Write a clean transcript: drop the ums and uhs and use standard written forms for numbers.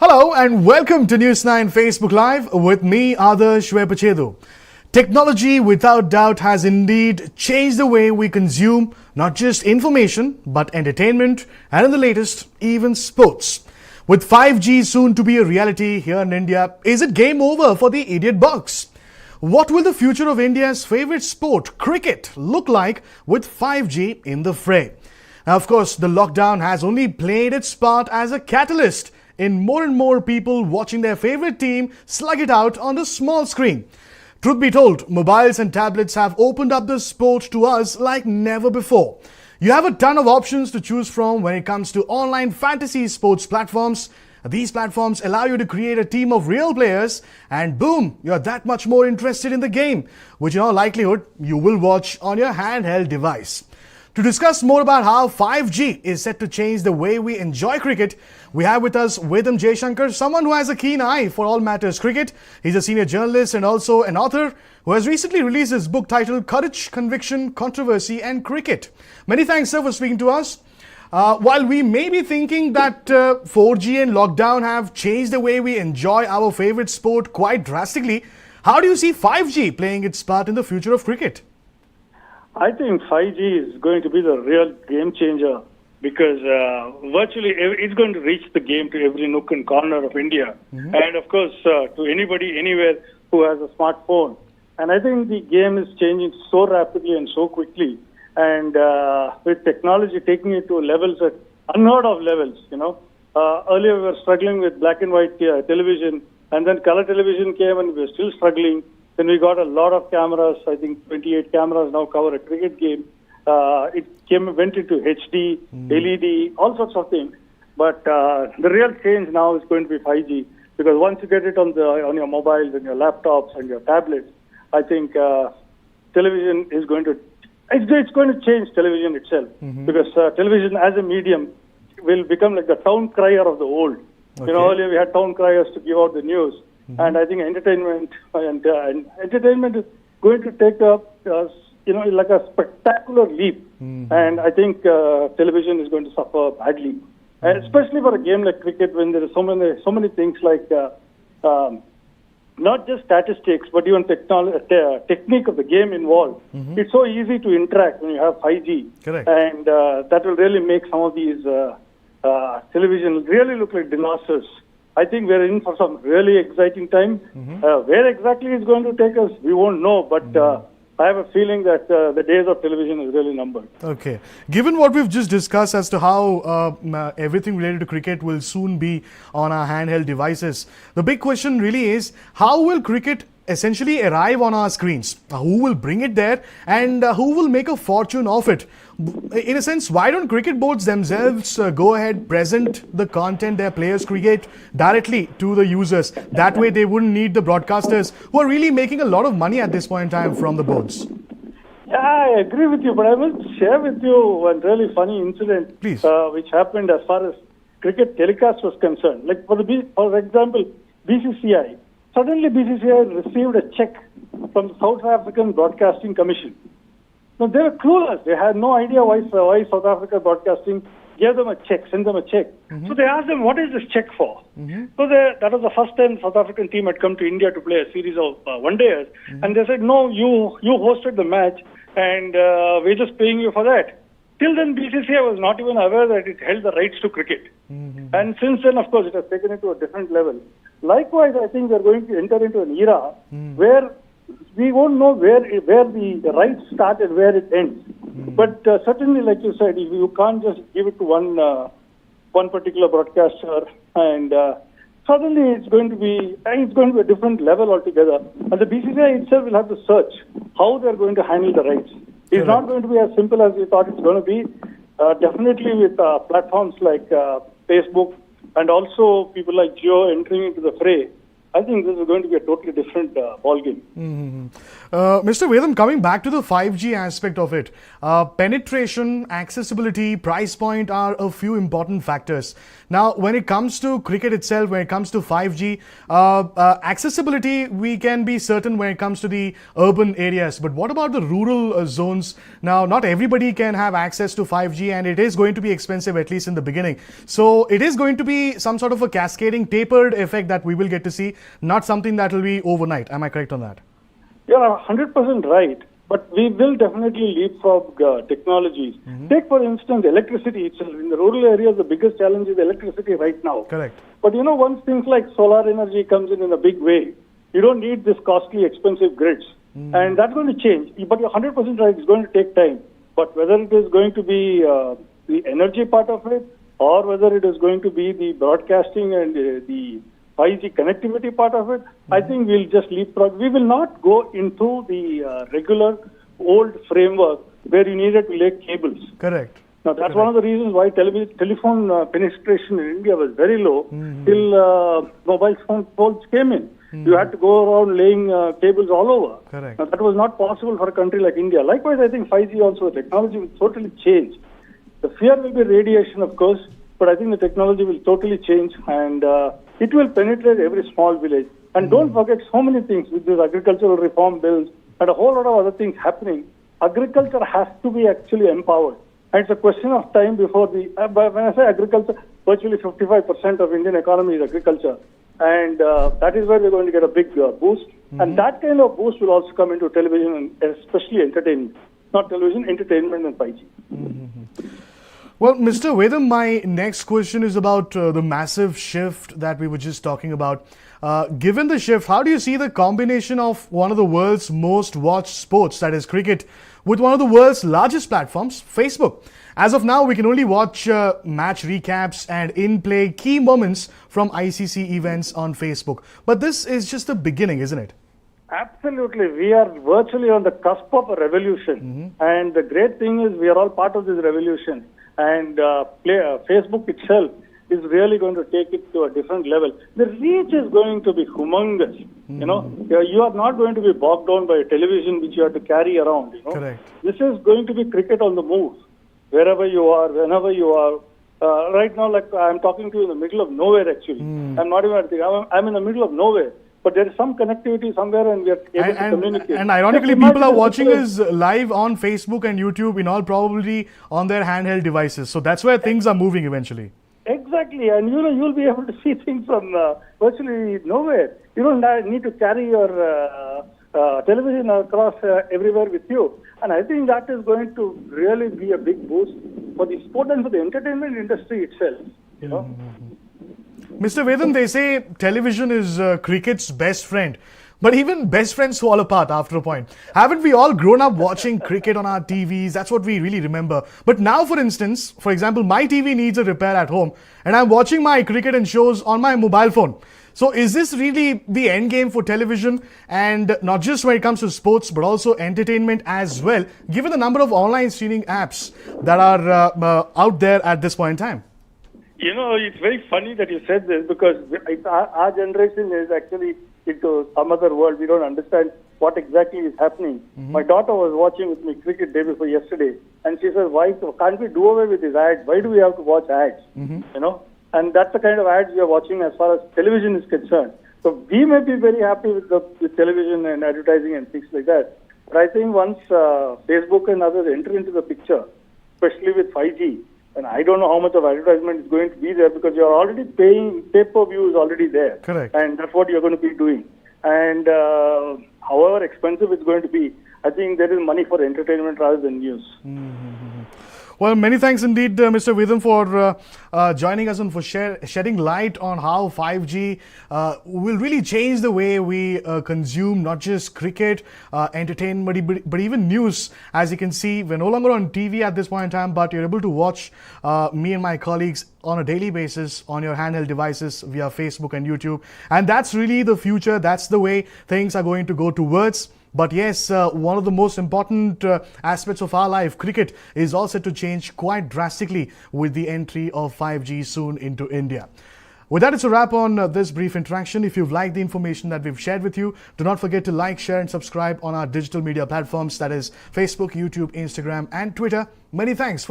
Hello and welcome to News 9 Facebook Live with me, Adarsh Vepachedu. Technology without doubt has indeed changed the way we consume not just information but entertainment and in the latest, even sports. With 5G soon to be a reality here in India, is it game over for the idiot box? What will the future of India's favorite sport, cricket, look like with 5G in the fray? Now, of course, the lockdown has only played its part as a catalyst in more and more people watching their favorite team slug it out on the small screen. Truth be told, mobiles and tablets have opened up the sport to us like never before. You have a ton of options to choose from when it comes to online fantasy sports platforms. These platforms allow you to create a team of real players and boom, you're that much more interested in the game, which in all likelihood you will watch on your handheld device. To discuss more about how 5G is set to change the way we enjoy cricket, we have with us Vedam Jaishankar, someone who has a keen eye for all matters cricket. He's a senior journalist and also an author who has recently released his book titled Courage, Conviction, Controversy and Cricket. Many thanks, sir, for speaking to us. While we may be thinking that 4G and lockdown have changed the way we enjoy our favorite sport quite drastically, how do you see 5G playing its part in the future of cricket? I think 5G is going to be the real game changer because virtually it's going to reach the game to every nook and corner of India. Mm-hmm. And of course, to anybody, anywhere who has a smartphone. And I think the game is changing so rapidly and so quickly. And with technology taking it to levels at unheard of levels, Earlier we were struggling with black and white television, and then color television came and we were still struggling. Then we got a lot of cameras. I think 28 cameras now cover a cricket game. It went into HD, LED, all sorts of things. But the real change now is going to be 5G, because once you get it on your mobiles and your laptops and your tablets, I think television is going to change television itself, because television as a medium will become like the town crier of the old. Okay. Earlier we had town criers to give out the news. And I think entertainment is going to take like a spectacular leap. And I think television is going to suffer badly, and especially for a game like cricket, when there are so many things like not just statistics, but even technique of the game involved. It's so easy to interact when you have 5G. Correct. And that will really make some of these television really look like dinosaurs. I think we're in for some really exciting time. Where exactly it's going to take us, we won't know. But I have a feeling that the days of television is really numbered. Okay. Given what we've just discussed as to how everything related to cricket will soon be on our handheld devices, the big question really is, how will cricket essentially arrive on our screens? Who will bring it there and who will make a fortune of it? In a sense, why don't cricket boards themselves go ahead, present the content their players create directly to the users? That way they wouldn't need the broadcasters who are really making a lot of money at this point in time from the boards. Yeah, I agree with you, but I will share with you one really funny incident. Please. Which happened as far as cricket telecast was concerned. Like for example, BCCI. Suddenly BCCI received a check from the South African Broadcasting Commission. Now, they were clueless. They had no idea why South Africa Broadcasting gave them a check, sent them a check. So they asked them, what is this check for? So that was the first time the South African team had come to India to play a series of one-dayers. And they said, no, you hosted the match and we're just paying you for that. Till then, BCCI was not even aware that it held the rights to cricket. And since then, of course, it has taken it to a different level. Likewise, I think we're going to enter into an era where we won't know where the rights start and where it ends. But certainly, like you said, you can't just give it to one particular broadcaster, and suddenly it's going to be a different level altogether. And the BCCI itself will have to search how they're going to handle the rights. It's not going to be as simple as we thought it's going to be. Definitely with platforms like Facebook and also people like Jio entering into the fray, I think this is going to be a totally different ballgame. Mr. Vedam, coming back to the 5G aspect of it, penetration, accessibility, price point are a few important factors. Now, when it comes to cricket itself, when it comes to 5G, accessibility, we can be certain when it comes to the urban areas. But what about the rural zones? Now, not everybody can have access to 5G, and it is going to be expensive, at least in the beginning. So it is going to be some sort of a cascading, tapered effect that we will get to see, not something that will be overnight. Am I correct on that? You're 100% right, but we will definitely leapfrog technologies. Take, for instance, electricity itself. In the rural areas, the biggest challenge is electricity right now. Correct. But once things like solar energy comes in a big way, you don't need this costly, expensive grids. And that's going to change. But you're 100% right, it's going to take time. But whether it is going to be the energy part of it, or whether it is going to be the broadcasting and the 5G connectivity part of it, I think we'll just leapfrog. We will not go into the regular old framework where you needed to lay cables. Correct. Now, that's one of the reasons why telephone penetration in India was very low till mobile phones came in. You had to go around laying cables all over. Correct. Now, that was not possible for a country like India. Likewise, I think 5G also, the technology will totally change. The fear will be radiation, of course, but I think the technology will totally change, and it will penetrate every small village. And don't forget so many things with these agricultural reform bills and a whole lot of other things happening. Agriculture has to be actually empowered. And it's a question of time before when I say agriculture, virtually 55% of Indian economy is agriculture. And that is where we're going to get a big boost. And that kind of boost will also come into television and especially entertainment. Not television, entertainment and 5G. Well, Mr. Vedam, my next question is about the massive shift that we were just talking about. Given the shift, how do you see the combination of one of the world's most watched sports, that is cricket, with one of the world's largest platforms, Facebook? As of now, we can only watch match recaps and in-play key moments from ICC events on Facebook. But this is just the beginning, isn't it? Absolutely. We are virtually on the cusp of a revolution. And the great thing is we are all part of this revolution. And Facebook itself is really going to take it to a different level. The reach is going to be humongous. You are not going to be bogged down by a television which you have to carry around. Correct. This is going to be cricket on the move, wherever you are, whenever you are. Right now, like I'm talking to you in the middle of nowhere. Actually, I'm not even. I'm in the middle of nowhere. But there is some connectivity somewhere and we are able to communicate. And ironically, people are watching us live on Facebook and YouTube in all probability on their handheld devices. So that's where things are moving eventually. Exactly. And you'll be able to see things from virtually nowhere. You don't need to carry your television across everywhere with you. And I think that is going to really be a big boost for the sport and for the entertainment industry itself. Mr. Vedam, they say television is cricket's best friend. But even best friends fall apart after a point. Haven't we all grown up watching cricket on our TVs? That's what we really remember. But now, for example, my TV needs a repair at home and I'm watching my cricket and shows on my mobile phone. So is this really the end game for television? And not just when it comes to sports, but also entertainment as well, given the number of online streaming apps that are out there at this point in time? It's very funny that you said this because our generation is actually into some other world. We don't understand what exactly is happening. My daughter was watching with me cricket day before yesterday, and she says, "Why can't we do away with these ads? Why do we have to watch ads?" And that's the kind of ads we are watching as far as television is concerned. So we may be very happy with television and advertising and things like that. But I think once Facebook and others enter into the picture, especially with 5G, and I don't know how much of advertisement is going to be there because you're already paying, pay-per-view is already there. Correct. And that's what you're going to be doing. And however expensive it's going to be, I think there is money for entertainment rather than news. Well, many thanks indeed, Mr. Vedam, for joining us and for shedding light on how 5G will really change the way we consume not just cricket, entertainment, but even news. As you can see, we're no longer on TV at this point in time, but you're able to watch me and my colleagues on a daily basis on your handheld devices via Facebook and YouTube. And that's really the future. That's the way things are going to go towards. But yes, one of the most important aspects of our life, cricket, is all set to change quite drastically with the entry of 5G soon into India. With that, it's a wrap on this brief interaction. If you've liked the information that we've shared with you, do not forget to like, share and subscribe on our digital media platforms, that is Facebook, YouTube, Instagram and Twitter. Many thanks for